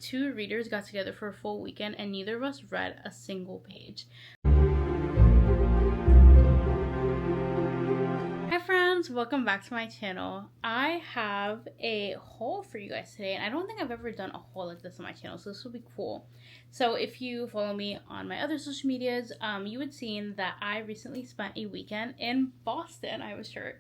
Two readers got together for a full weekend and neither of us read a single page. Hi friends, welcome back to my channel. I have a haul for you guys today, and I don't think I've ever done a haul like this on my channel, so this will be cool. So if you follow me on my other social medias, you would seen that I recently spent a weekend in Boston. I have a shirt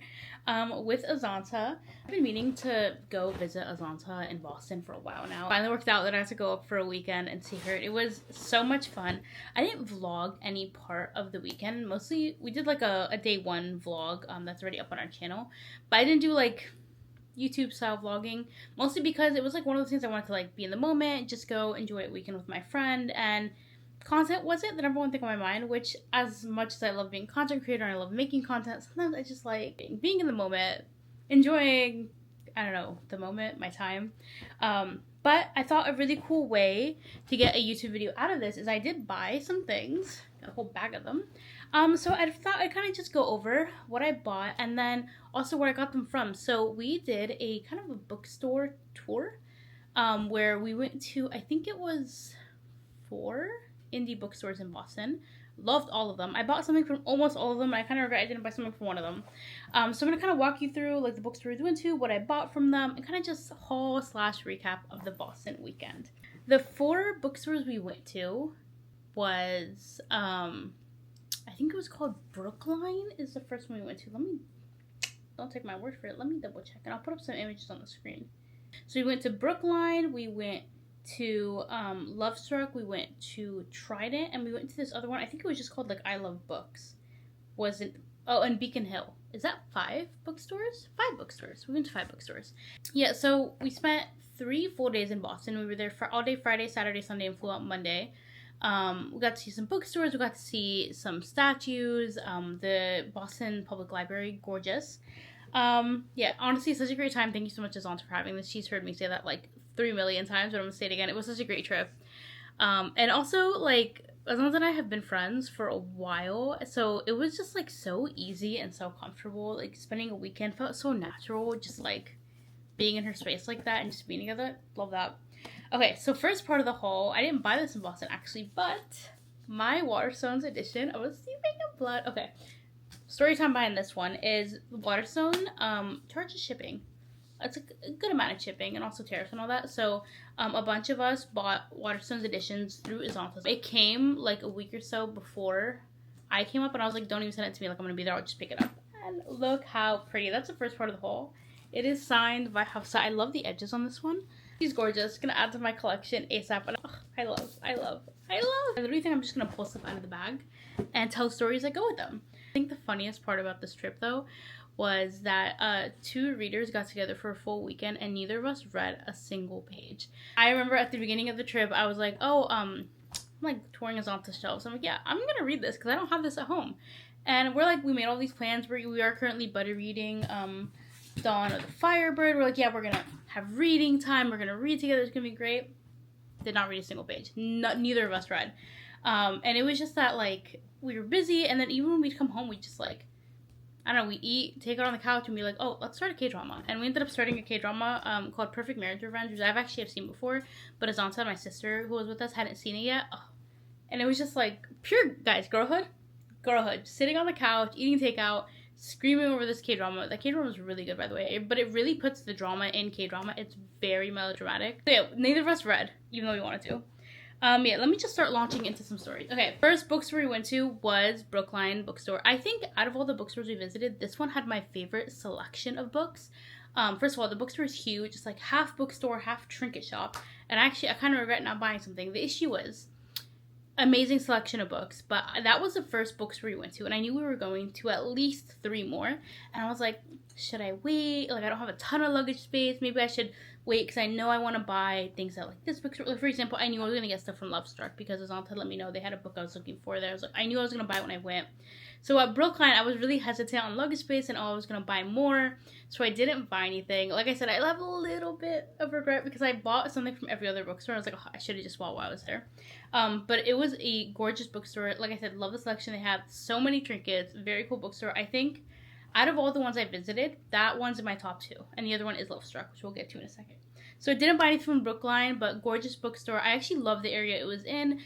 with Azanta. I've been meaning to go visit Azanta in Boston for a while now. Finally worked out that I had to go up for a weekend and see her. It was so much fun. I didn't vlog any part of the weekend. Mostly we did like a day one vlog that's already up on our channel, but I didn't do like YouTube style vlogging, mostly because it was like one of those things I wanted to like be in the moment, just go enjoy a weekend with my friend, and content wasn't the number one thing on my mind, which as much as I love being a content creator and I love making content, sometimes I just like being in the moment, enjoying, I don't know, the moment, my time. But I thought a really cool way to get a YouTube video out of this is I did buy some things, a whole bag of them. So I thought I'd kind of just go over what I bought and then also where I got them from. So we did a kind of a bookstore tour where we went to, I think it was 4 indie bookstores in Boston. Loved all of them. I bought something from almost all of them, and I kind of regret I didn't buy something from one of them. So I'm going to kind of walk you through like the bookstores we went to, what I bought from them, and kind of just haul / recap of the Boston weekend. The 4 bookstores we went to was, I think it was called Brookline is the first one we went to. Don't take my word for it. Let me double check, and I'll put up some images on the screen. So we went to Brookline, we went to Lovestruck, we went to Trident, and we went to this other one. I think it was just called like I Love Books. Was it? Oh, and Beacon Hill. Is that 5 bookstores? 5 bookstores. We went to 5 bookstores. Yeah, so we spent 3 full days in Boston. We were there for all day Friday, Saturday, Sunday, and flew out Monday. We got to see some bookstores, we got to see some statues, the Boston Public Library, gorgeous. Yeah, honestly, such a great time. Thank you so much, Azanta, for having this. She's heard me say that like 3 million times, but I'm gonna say it again. It was such a great trip. And also, like, Azanta and I have been friends for a while, so it was just like so easy and so comfortable. Like, spending a weekend felt so natural, just like being in her space like that and just being together. Love that. Okay, so first part of the haul, I didn't buy this in Boston actually, but my Waterstones edition of A Steeping of Blood. Okay, story time behind this one is Waterstone charges shipping. It's a good amount of shipping and also tariffs and all that. So a bunch of us bought Waterstones editions through Azanta. It came like a week or so before I came up, and I was like, don't even send it to me, like I'm gonna be there, I'll just pick it up. And look how pretty. That's the first part of the haul. It is signed by Hafsa. I love the edges on this one. She's gorgeous. Gonna add to my collection ASAP. And I love. I literally think I'm just gonna pull stuff out of the bag and tell stories that go with them. I think the funniest part about this trip though was that 2 readers got together for a full weekend and neither of us read a single page. I remember at the beginning of the trip I was like, oh, I'm like touring Azanta's shelves. I'm like, yeah, I'm gonna read this because I don't have this at home. And we're like, we made all these plans. We are currently buddy reading Dawn of the Firebird. We're like, yeah, we're gonna have reading time, we're gonna read together, it's gonna be great. Did not read a single page. Neither of us read. And it was just that like we were busy, and then even when we'd come home, we just like, I don't know, we eat, take it on the couch, and be like, oh, let's start a K-drama. And we ended up starting a K-drama called Perfect Marriage Revenge, which I've actually seen before, but Azanta, my sister who was with us, hadn't seen it yet. Oh. And it was just like pure, guys, girlhood, sitting on the couch, eating takeout, screaming over this K-drama. The K-drama is really good, by the way, but it really puts the drama in K-drama. It's very melodramatic. So yeah, neither of us read, even though we wanted to. Yeah, let me just start launching into some stories. Okay, first bookstore we went to was Brookline Bookstore. I think out of all the bookstores we visited, this one had my favorite selection of books. First of all, the bookstore is huge. It's like half bookstore, half trinket shop. And actually, I kind of regret not buying something. The issue was amazing selection of books, but that was the first bookstore we went to, and I knew we were going to at least 3 more, and I was like, should I wait? Like, I don't have a ton of luggage space. Maybe I should wait because I know I want to buy things at like this bookstore. Like, for example, I knew I was going to get stuff from Lovestruck because Azanta let me know they had a book I was looking for there. I knew I was going to buy it when I went. So at Brookline, I was really hesitant on luggage space, and I was going to buy more, so I didn't buy anything. Like I said, I have a little bit of regret because I bought something from every other bookstore. I was like, oh, I should have just bought while I was there. But it was a gorgeous bookstore. Like I said, love the selection. They have so many trinkets. Very cool bookstore. I think out of all the ones I visited, that one's in my top 2, and the other one is Lovestruck, which we'll get to in a second. So I didn't buy anything from Brookline, but gorgeous bookstore. I actually love the area it was in.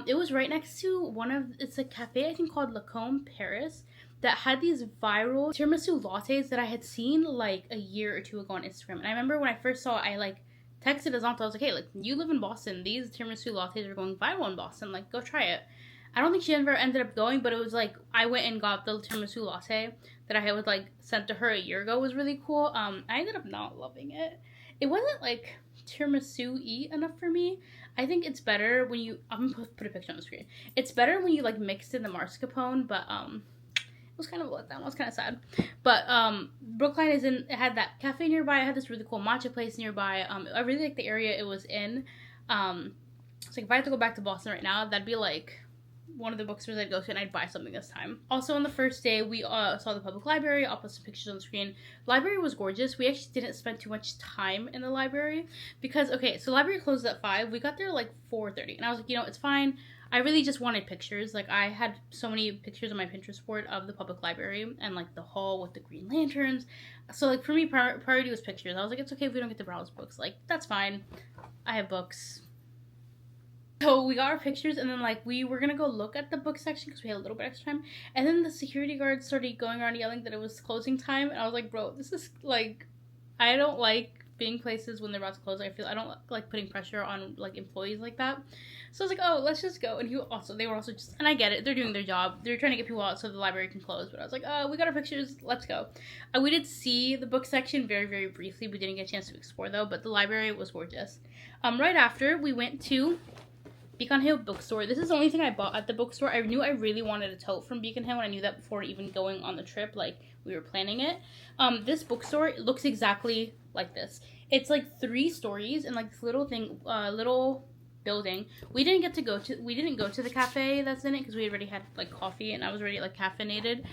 It was right next to it's a cafe I think called Lacombe Paris that had these viral tiramisu lattes that I had seen like a year or two ago on Instagram. And I remember when I first saw it, I like texted Azanta. I was like, hey, like, you live in Boston. These tiramisu lattes are going viral in Boston. Like, go try it. I don't think she ever ended up going, but it was like, I went and got the tiramisu latte that I had was like sent to her a year ago. It was really cool. I ended up not loving it. It wasn't like tiramisu-y enough for me. I think it's better when you, I'm gonna put a picture on the screen. It's better when you like mixed in the mascarpone, but it was kind of a letdown. I was kind of sad. But Brookline it had that cafe nearby. I had this really cool matcha place nearby. I really like the area it was in. So like if I had to go back to Boston right now, that'd be like one of the bookstores I'd go to, and I'd buy something this time. Also on the first day, we saw the public library. I'll put some pictures on the screen. The library was gorgeous. We actually didn't spend too much time in the library because, okay, so the library closed at 5. We got there like 4:30, and I was like, you know, it's fine. I really just wanted pictures. Like, I had so many pictures on my Pinterest board of the public library and like the hall with the green lanterns. So like for me, priority was pictures. I was like, it's okay if we don't get to browse books. Like, that's fine. I have books. So we got our pictures, and then like we were gonna go look at the book section because we had a little bit extra time, and then the security guard started going around yelling that it was closing time, and I was like, bro, this is like, I don't like being places when they're about to close. I don't like putting pressure on like employees like that. So I was like, oh, let's just go. And they were also just, and I get it, they're doing their job, they're trying to get people out so the library can close, but I was like, oh, we got our pictures, let's go. We did see the book section very, very briefly. We didn't get a chance to explore though, but the library was gorgeous. Right after, we went to Beacon Hill bookstore. This is the only thing I bought at the bookstore. I knew I really wanted a tote from Beacon Hill, and I knew that before even going on the trip, like we were planning it. This bookstore looks exactly like this. It's like 3 stories and like this little building. We didn't go to the cafe that's in it because we already had like coffee and I was already like caffeinated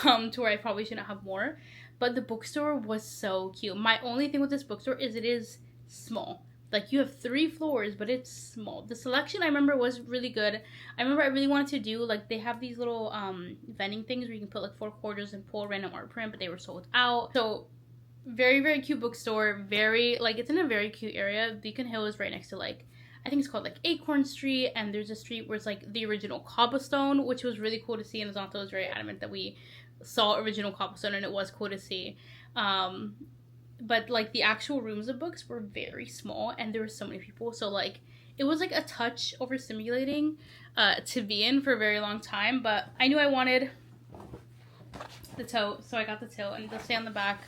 to where I probably shouldn't have more. But the bookstore was so cute. My only thing with this bookstore is it is small. Like, you have 3 floors, but it's small. The selection, I remember, was really good. I remember I really wanted to do, like, they have these little vending things where you can put, like, 4 quarters and pull a random art print, but they were sold out. So, very, very cute bookstore. Very, like, it's in a very cute area. Beacon Hill is right next to, like, I think it's called, like, Acorn Street, and there's a street where it's, like, the original cobblestone, which was really cool to see, and Azanta was very adamant that we saw original cobblestone, and it was cool to see. But, like, the actual rooms of books were very small, and there were so many people. So, like, it was, like, a touch overstimulating to be in for a very long time. But I knew I wanted the tote, so I got the tote. And it'll say on the back,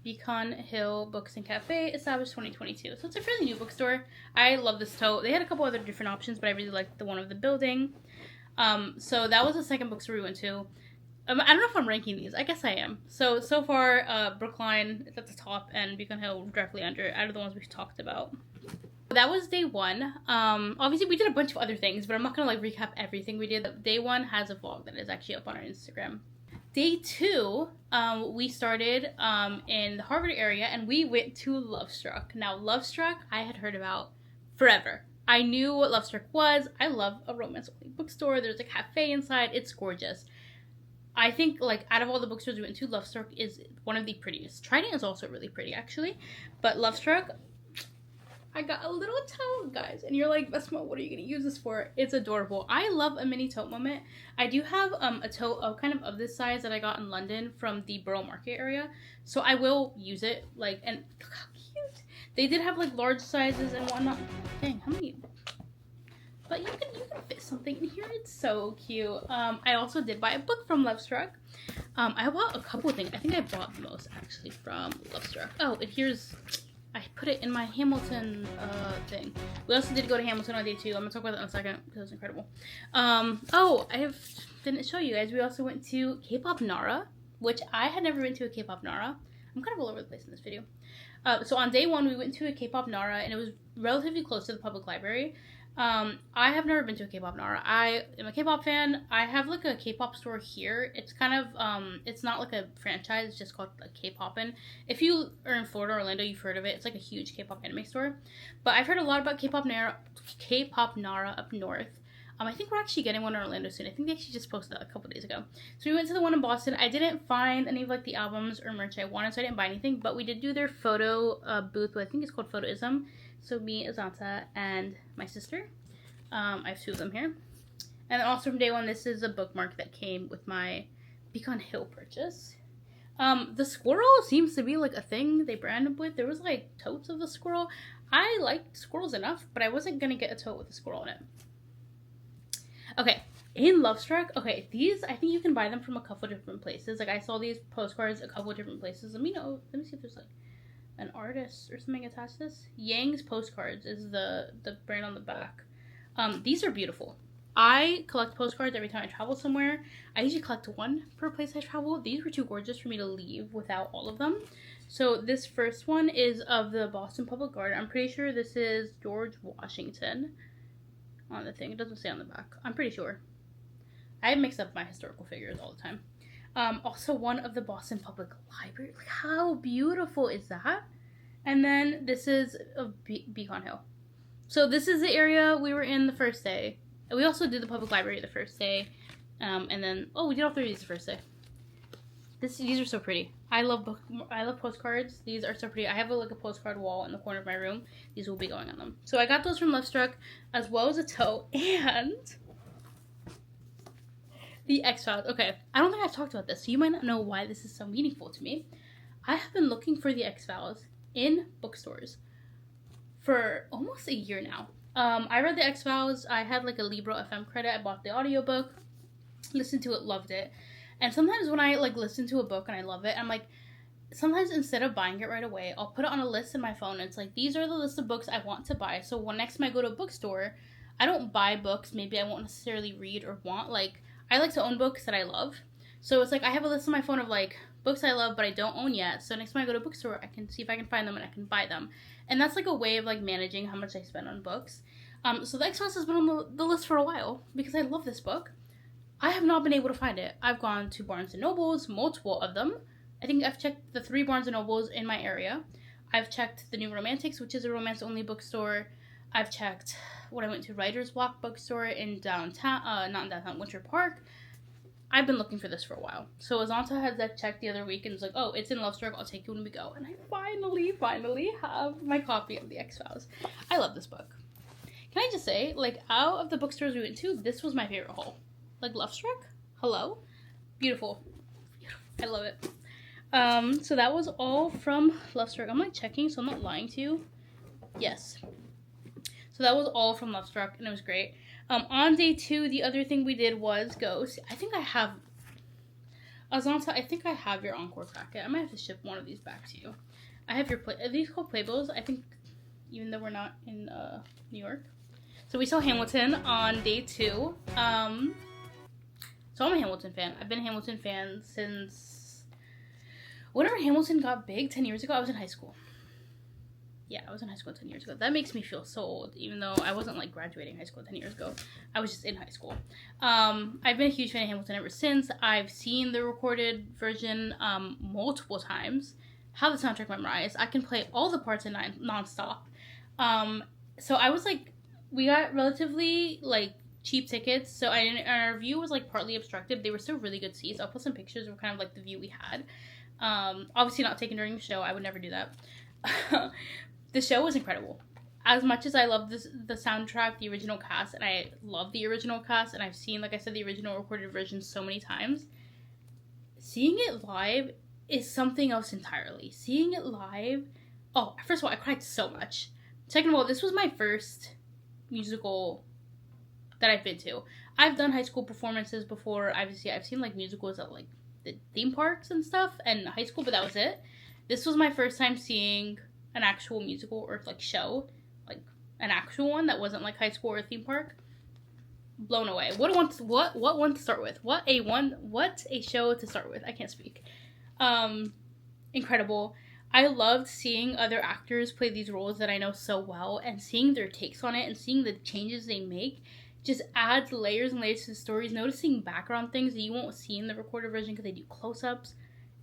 Beacon Hill Books and Cafe, established 2022. So it's a fairly new bookstore. I love this tote. They had a couple other different options, but I really liked the one of the building. So that was the second bookstore we went to. I don't know if I'm ranking these. I guess I am. So far, Brookline is at the top and Beacon Hill directly under, out of the ones we've talked about. That was day 1. Obviously, we did a bunch of other things, but I'm not going to, like, recap everything we did. Day 1 has a vlog that is actually up on our Instagram. Day 2, we started in the Harvard area, and we went to Lovestruck. Now, Lovestruck, I had heard about forever. I knew what Lovestruck was. I love a romance-only bookstore. There's a cafe inside. It's gorgeous. I think, like, out of all the bookstores we went to, Lovestruck is one of the prettiest. Trident is also really pretty, actually. But Lovestruck, I got a little tote, guys. And you're like, Vesma, what are you going to use this for? It's adorable. I love a mini tote moment. I do have a tote of this size that I got in London from the Borough Market area. So I will use it. Like, and look how cute. They did have, like, large sizes and whatnot. Dang, how many... But you can fit something in here. It's so cute. I also did buy a book from Lovestruck. I bought a couple of things. I think I bought the most, actually, from Lovestruck. Oh, and here's... I put it in my Hamilton thing. We also did go to Hamilton on day 2. I'm going to talk about that in a second, because it was incredible. Didn't show you guys. We also went to K-Pop Nara, which I had never been to a K-Pop Nara. I'm kind of all over the place in this video. So on day 1, we went to a K-Pop Nara, and it was relatively close to the public library. I have never been to a K-pop Nara. I am a K-pop fan. I have, like, a K-pop store here. It's kind of, it's not like a franchise. It's just called, like, K-Popin'. If you are in Florida or Orlando, you've heard of it. It's, like, a huge K-pop anime store. But I've heard a lot about K-pop Nara up north. I think we're actually getting one in Orlando soon. I think they actually just posted that a couple days ago. So we went to the one in Boston. I didn't find any of like the albums or merch I wanted, so I didn't buy anything. But we did do their photo booth. I think it's called Photoism. So me, Azanta, and my sister. I have 2 of them here. And also from day one, this is a bookmark that came with my Beacon Hill purchase. The squirrel seems to be like a thing they branded with. There was like totes of the squirrel. I liked squirrels enough, but I wasn't gonna get a tote with a squirrel in it. Okay, in Lovestruck, okay, these, I think you can buy them from a couple different places. Like, I saw these postcards a couple different places. Let me see if there's like an artist or something attached to this. Yang's Postcards is the brand on the back. These are beautiful. I collect postcards every time I travel somewhere. I usually collect 1 per place I travel. These were too gorgeous for me to leave without all of them. So this first one is of the Boston Public Garden. I'm pretty sure this is George Washington on the thing. It doesn't say on the back. I'm pretty sure. I mix up my historical figures all the time. Also one of the Boston Public Library. Like, how beautiful is that? And then this is of Beacon Hill. So this is the area we were in the first day. We also did the public library the first day. And then, we did all 3 of these the first day. These are so pretty. I love postcards. These are so pretty. I have a postcard wall in the corner of my room. These will be going on them. So I got those from Lovestruck, as well as a tote, and the X-Files. Okay, I don't think I've talked about this, so you might not know why this is so meaningful to me. I have been looking for the X-Files in bookstores for almost a year now. I read the X-Files. I had like a Libro FM credit. I bought the audiobook, listened to it, loved it. And sometimes when I like listen to a book and I love it, I'm like, sometimes instead of buying it right away, I'll put it on a list in my phone. And it's like, these are the list of books I want to buy. So when next time I go to a bookstore, I don't buy books maybe I won't necessarily read or want. Like, I like to own books that I love. So it's like, I have a list on my phone of like books I love but I don't own yet. So next time I go to a bookstore, I can see if I can find them and I can buy them. And that's like a way of like managing how much I spend on books. So the X-Files has been on the list for a while because I love this book. I have not been able to find it. I've gone to Barnes & Nobles, multiple of them. I think I've checked the 3 Barnes & Nobles in my area. I've checked the New Romantics, which is a romance-only bookstore. I've checked when I went to Writer's Block bookstore in downtown, not in downtown, Winter Park. I've been looking for this for a while. So Azanta had that checked the other week and was like, oh, it's in Lovestruck, I'll take you when we go. And I finally have my copy of the X-Files. I love this book. Can I just say, like, out of the bookstores we went to, this was my favorite haul. Like, Lovestruck? Hello? Beautiful. I love it. So that was all from Lovestruck. I'm, like, checking, so I'm not lying to you. Yes. So that was all from Lovestruck, and it was great. On day 2, the other thing we did was go see, I think I have, Azanta, I think I have your Encore packet. I might have to ship one of these back to you. I have your, are these called Playbills? I think, even though we're not in New York. So we saw Hamilton on day 2. So I'm a Hamilton fan. I've been a Hamilton fan since whenever Hamilton got big 10 years ago. I was in high school. Yeah, I was in high school 10 years ago. That makes me feel so old, even though I wasn't like graduating high school 10 years ago. I was just in high school. I've been a huge fan of Hamilton ever since. I've seen the recorded version multiple times. Have the soundtrack memorized. I can play all the parts in nonstop. So I was like, we got relatively like cheap tickets, so our view was like partly obstructed. They were still really good seats. I'll put some pictures of kind of like the view we had. Obviously not taken during the show. I would never do that. The show was incredible. As much as I love the soundtrack, the original cast, and I love the original cast, and I've seen, like I said, the original recorded version so many times, seeing it live is something else entirely. Seeing it live, first of all, I cried so much. Second of all, this was my first musical that I've been to. I've done high school performances before. Obviously, I've seen like musicals at like the theme parks and stuff and high school, but that was it. This was my first time seeing an actual musical or like show, like an actual one that wasn't like high school or theme park. Blown away. What one to start with? What a show to start with. I can't speak. Incredible. I loved seeing other actors play these roles that I know so well and seeing their takes on it and seeing the changes they make just adds layers and layers to the stories. Noticing background things that you won't see in the recorded version because they do close-ups.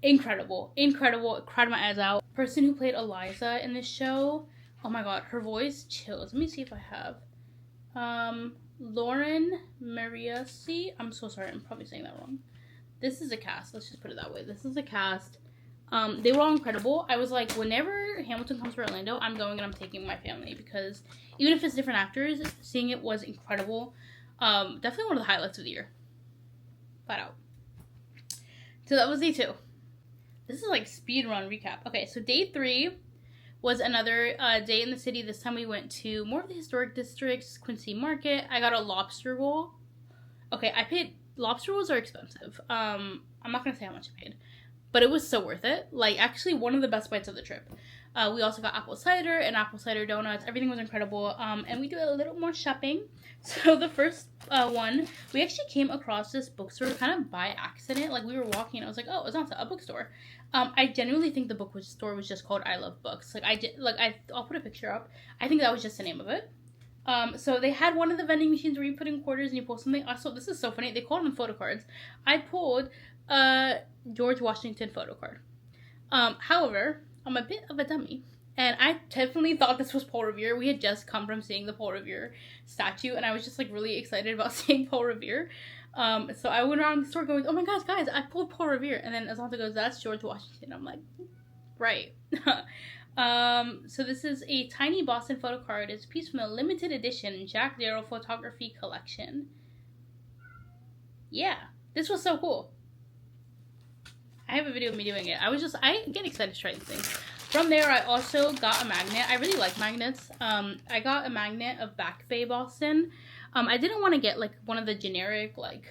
Incredible. Incredible. It cried my eyes out. Person who played Eliza in this show, oh my god, her voice chills. Let me see if I have Lauren Maria C. I'm so sorry, I'm probably saying that wrong. This is a cast. Let's just put it that way. This is a cast. They were all incredible. I was like, whenever Hamilton comes to Orlando, I'm going and I'm taking my family, because even if it's different actors, seeing it was incredible. Definitely one of the highlights of the year. Flat out. So that was day 2. This is like speed run recap. Okay, so day 3 was another day in the city. This time we went to more of the historic districts, Quincy Market. I got a lobster roll. Okay, lobster rolls are expensive. I'm not gonna say how much I paid, but it was so worth it. Like, actually one of the best bites of the trip. We also got apple cider and apple cider donuts. Everything was incredible. And we did a little more shopping. So the first one, we actually came across this bookstore kind of by accident. Like, we were walking and I was like, oh, Azanta, a bookstore. I genuinely think the bookstore was just called I Love Books. I'll put a picture up. I think that was just the name of it. So they had one of the vending machines where you put in quarters and you pull something. Also, this is so funny. They called them photo cards. I pulled George Washington photo card. However, I'm a bit of a dummy, and I definitely thought this was Paul Revere. We had just come from seeing the Paul Revere statue, and I was just like really excited about seeing Paul Revere. So I went around the store going, oh my gosh, guys, I pulled Paul Revere. And then Azanta goes, that's George Washington. I'm like, right. So this is a tiny Boston photo card. It's a piece from a limited edition Jack Darrow photography collection. Yeah, this was so cool. I have a video of me doing it. I get excited to try these things. From there, I also got a magnet. I really like magnets. I got a magnet of Back Bay, Boston. I didn't want to get like one of the generic like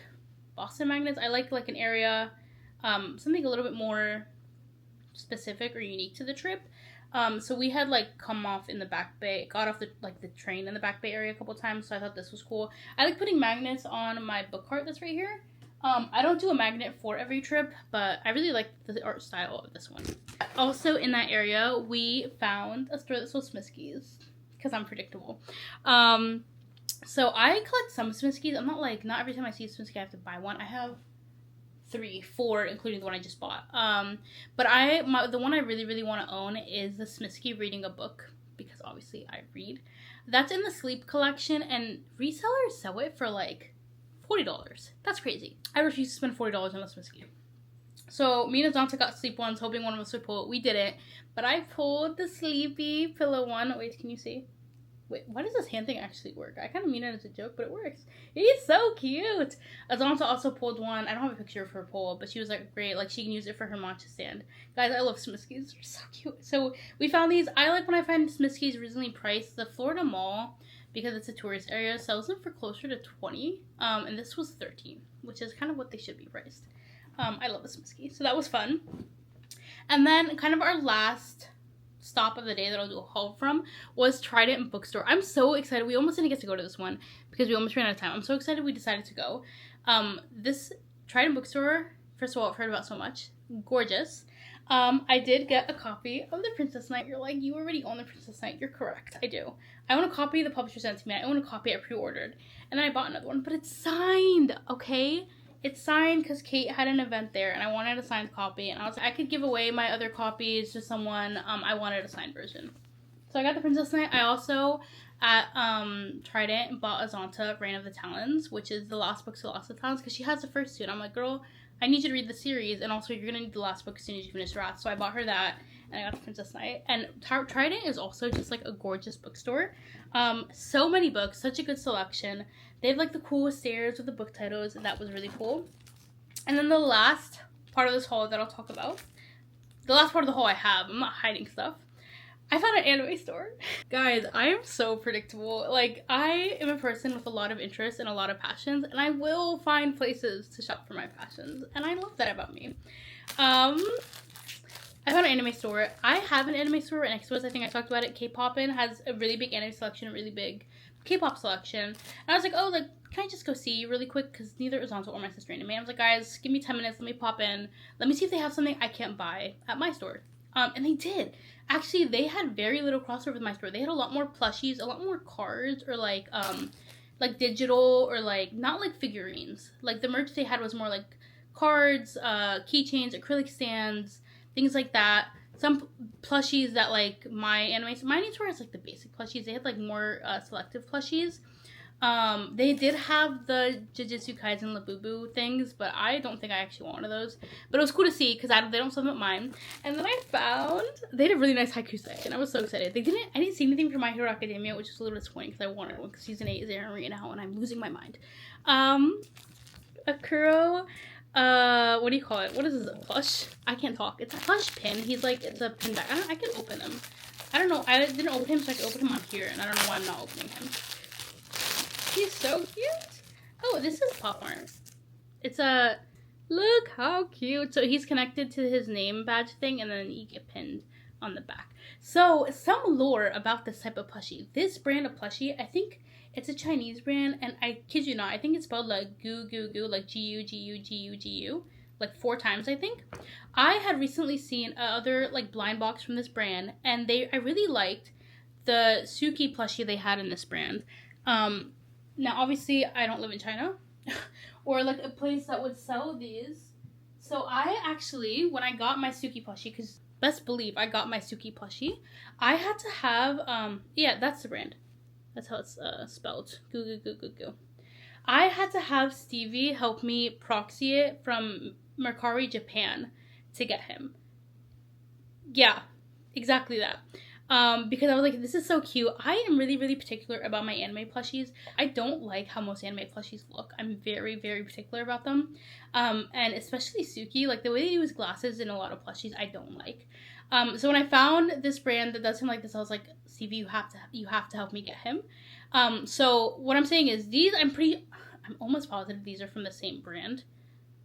Boston magnets. I like an area, something a little bit more specific or unique to the trip. So we had like come off in the Back Bay, got off the train in the Back Bay area a couple times. So I thought this was cool. I like putting magnets on my book cart that's right here. I don't do a magnet for every trip, but I really like the art style of this one. Also in that area, we found a store that sold Smiskies, because I'm predictable. So I collect some Smiskies. I'm not every time I see a Smiskey I have to buy one. I have 3, 4, including the one I just bought. But the one I really, really want to own is the Smiskey Reading a Book, because obviously I read. That's in the Sleep collection, and resellers sell it for like $40. That's crazy. I refuse to spend $40 on a Smiskey. So me and Azanta got Sleep ones, hoping one of us would pull it. We didn't, but I pulled the Sleepy pillow one. Wait, can you see? Wait, why does this hand thing actually work? I kind of mean it as a joke, but it works. He's so cute. Azanta also pulled one. I don't have a picture of her pull, but she was like, great. Like, she can use it for her matcha stand. Guys, I love Smiskies. They're so cute. So we found these. I like when I find Smiskies reasonably priced. The Florida Mall, because it's a tourist area, sells them for closer to $20. And this was $13, which is kind of what they should be priced. I love a Smiskey. So that was fun. And then kind of our last stop of the day that I'll do a haul from was Trident Bookstore. I'm so excited. We almost didn't get to go to this one because we almost ran out of time. I'm so excited we decided to go. This Trident Bookstore, first of all, I've heard about so much. Gorgeous. I did get a copy of The Princess Knight. You're like, you already own The Princess Knight. You're correct. I do. I own a copy the publisher sent to me. I own a copy I pre-ordered. And then I bought another one. But it's signed, okay? It's signed because Kate had an event there and I wanted a signed copy. And I was like, I could give away my other copies to someone. I wanted a signed version. So I got The Princess Knight. I also, at Trident, bought Azanta Reign of the Talons, which is the last book to Lost of Talons, because she has the first two. And I'm like, girl, I need you to read the series, and also you're going to need the last book as soon as you finish Wrath. So I bought her that, and I got The Princess Knight. And Trident is also just like a gorgeous bookstore. So many books, such a good selection. They have like the coolest stairs with the book titles, and that was really cool. And then the last part of this haul that I'll talk about, the last part of the haul I have, I'm not hiding stuff, I found an anime store. Guys, I am so predictable. Like, I am a person with a lot of interests and a lot of passions, and I will find places to shop for my passions, and I love that about me. I found an anime store. I have an anime store right next to us. I think I talked about it. K-Popin has a really big anime selection, a really big K-pop selection. And I was like, oh, like, can I just go see really quick? Because neither Azanta or my sister anime. I was like, guys, give me 10 minutes. Let me pop in. Let me see if they have something I can't buy at my store. And they did. Actually, they had very little crossover with my store. They had a lot more plushies, a lot more cards, or like digital, or like, not like figurines. Like, the merch they had was more like cards, keychains, acrylic stands, things like that. Some plushies that like my anime store has like the basic plushies. They had like more selective plushies. They did have the Jujutsu Kaisen Labubu things, but I don't think I actually want one of those. But it was cool to see because they don't sell them at mine. And then I found they had a really nice haiku section. I was so excited. I didn't see anything from My Hero Academia, which was a little disappointing because I wanted one because season 8 is airing right now and I'm losing my mind. Akuro, what do you call it? What is this? A plush? I can't talk. It's a plush pin. He's like, it's a pin back. I can open him. I don't know. I didn't open him, so I can open him on here, and I don't know why I'm not opening him. He's so cute. Oh, this is pop art. It's a, look how cute. So he's connected to his name badge thing, and then you get pinned on the back. So some lore about this type of plushie. This brand of plushie, I think it's a Chinese brand, and I kid you not, I think it's spelled like goo goo goo, like G-U-G-U-G-U-G-U, like 4 times, I think. I had recently seen other like blind box from this brand, and I really liked the Suki plushie they had in this brand. Now obviously I don't live in China or like a place that would sell these. So I actually, when I got my Suki plushie, because best believe I got my Suki plushie, I had to have, yeah, that's the brand. That's how it's spelled. Goo goo goo goo goo. I had to have Stevie help me proxy it from Mercari Japan to get him. Yeah, exactly that. Because I was like, this is so cute. I am really, really particular about my anime plushies. I don't like how most anime plushies look. I'm very, very particular about them. And especially Suki, like the way they use glasses in a lot of plushies, I don't like. So when I found this brand that does him like this, I was like, Stevie, you have to help me get him. So what I'm saying is these, I'm almost positive these are from the same brand.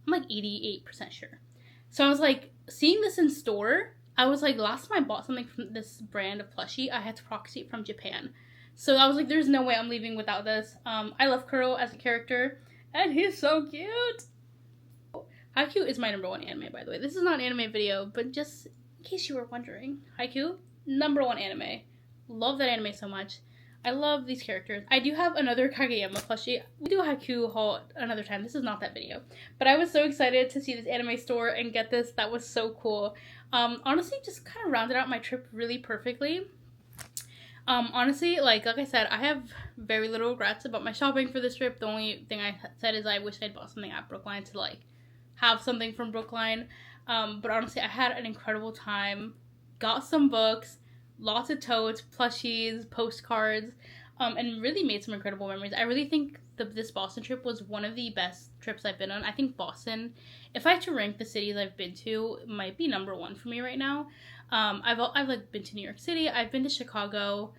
I'm like 88% sure. So I was like, seeing this in store, I was like, last time I bought something from this brand of plushie, I had to proxy it from Japan. So I was like, there's no way I'm leaving without this. I love Kuro as a character, and he's so cute. Haikyuu is my #1 anime, by the way. This is not an anime video, but just in case you were wondering, Haikyuu, #1 anime. Love that anime so much. I love these characters. I do have another Kageyama plushie. We do a Haikyuu haul another time. This is not that video. But I was so excited to see this anime store and get this. That was so cool. Honestly, just kind of rounded out my trip really perfectly. Honestly, like I said, I have very little regrets about my shopping for this trip. The only thing I said is I wish I'd bought something at Brookline to like have something from Brookline. But honestly, I had an incredible time. Got some books, lots of totes, plushies, postcards, and really made some incredible memories. I really think this Boston trip was one of the best trips I've been on. I think Boston, if I had to rank the cities I've been to, might be #1 for me right now. I've like been to New York City, I've been to Chicago,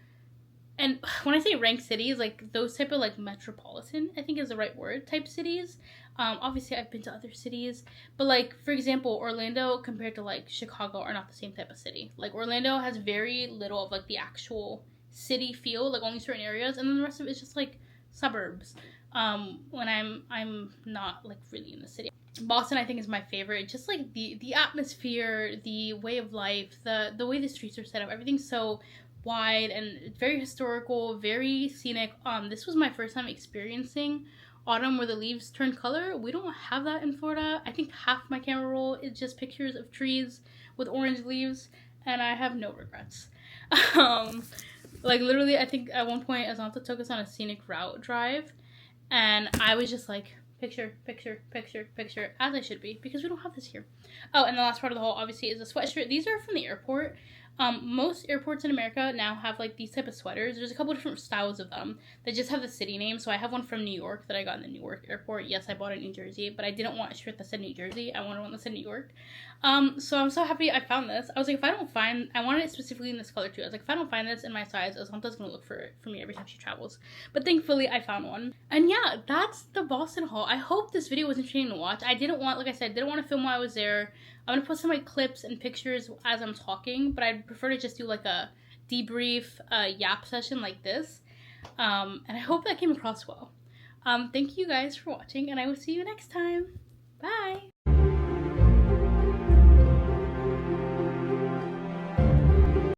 and when I say rank cities, like those type of like metropolitan, I think is the right word, type cities. Obviously I've been to other cities, but like for example, Orlando compared to like Chicago are not the same type of city. Like Orlando has very little of like the actual city feel, like only certain areas, and then the rest of it is just like suburbs. When I'm not like really in the city. Boston I think is my favorite. Just like the atmosphere, the way of life, the way the streets are set up, everything's so wide and very historical, very scenic. This was my first time experiencing autumn where the leaves turn color. We don't have that in Florida. I think half my camera roll is just pictures of trees with orange leaves, and I have no regrets. Like literally I think at one point Azanta took us on a scenic route drive, and I was just like, picture, picture, picture, picture, as I should be, because we don't have this here. Oh, and the last part of the haul obviously is a sweatshirt. These are from the airport. Most airports in America now have like these type of sweaters. There's a couple different styles of them that just have the city name. So I have one from New York that I got in the Newark airport. Yes, I bought it in New Jersey, but I didn't want a shirt that said New Jersey. I wanted one that said New York. So I'm so happy I found this. I was like, I wanted it specifically in this color too. I was like, if I don't find this in my size, Azanta's gonna look for it for me every time she travels. But thankfully I found one. And yeah, that's the Boston haul. I hope this video was interesting to watch. I didn't want, like I said, didn't want to film while I was there. I'm going to put some like clips and pictures as I'm talking, but I'd prefer to just do like a debrief, yap session like this. And I hope that came across well. Thank you guys for watching, and I will see you next time. Bye!